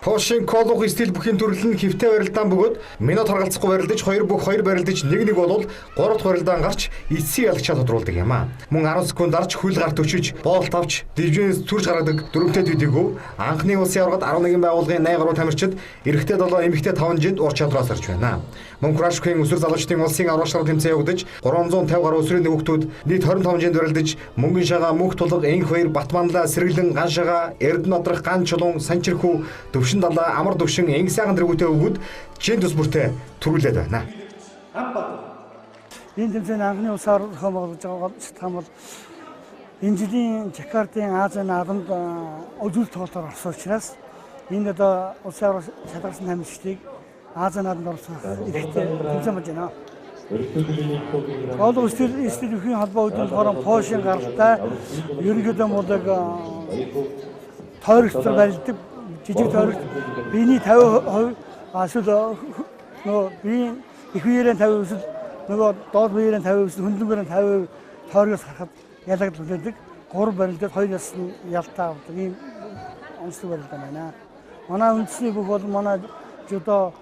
Пошин колуух стил бүхийн төрөл нь хэвтэй барилдаан бөгөөд минут харгалзахгүй барилдаж 2 бүх 2 барилдаж 1 болвол 3 дахь барилдаан гарч эцсийн ялагчаа тодруулдаг юм аа. Мөн 10 секунд дарж хөл гарт өчөж боолт авч дивжнээс түрж гаргадаг дөрөвтэй төдийгөө анхны улсын аваргад 11 байгууллагын 8 тамирчид эрэгтэй 7 эмэгтэй 5 жинд ур чадвараас орж байна. Мөн Крашкийн өсвөр залуучдын улсын аврагчрал тэмцээн явагдаж 350 гаруй өсвөрийн хүүхдүүд нийт 25 жинд барилдаж мөнгөн шагаа мөнх тулга энх хоёр Батманлаа сэргэлэн ган шагаа эрдэнэ надрах ган чулуун санчирхүү төвшин далаа амар төвшин энх сайхан дэргүүтэй өгөөд жинд ус бүртээ төрүүлээд байна. Энэ тэмцээний анхны улсаар хомогдож байгаа шалтгаан бол энэ жилийн Жакартын Азийн наадамд үзүүл тоглолтоор орсон учраас энэ одоо улсын аврагч шалгарсан тамирчдыг Азийн наадамд орсон эрэхтэй тэмцээн болж байна. Олон стил бүхийн холбоо хөдөлгөөн Пошин гаралтай ерөнхийдөө муудаг тойрогчдор барилдаг жижиг тойрогч биений 50% эсвэл нөгөө биеийн их биеэрээ 50% нөгөө доод биеэрээ 50% хөндлөн биеэрээ 50% тойрогоос харахад ялагддаг. 3 барилдад 2 ясны ялтаа авдаг ийм онцлог барилдаа байна. Манай үндэсний бүх бол манай жодо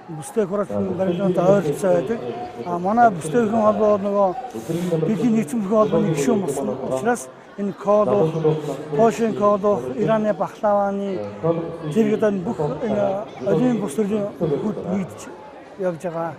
бүстэй хуралын барилдаанд ойролцоо байдаг. Манай бүстэй бүхэн холбоо нөгөө дэлхийн нийцэн бүхэн холбооны гишүүн болсон учраас энэ кодо, Пошин кодо, Ираны бахлаваны зэрэг бүх энэ одын бүс төрлийн хүүхд нэгдэж явж байгаа.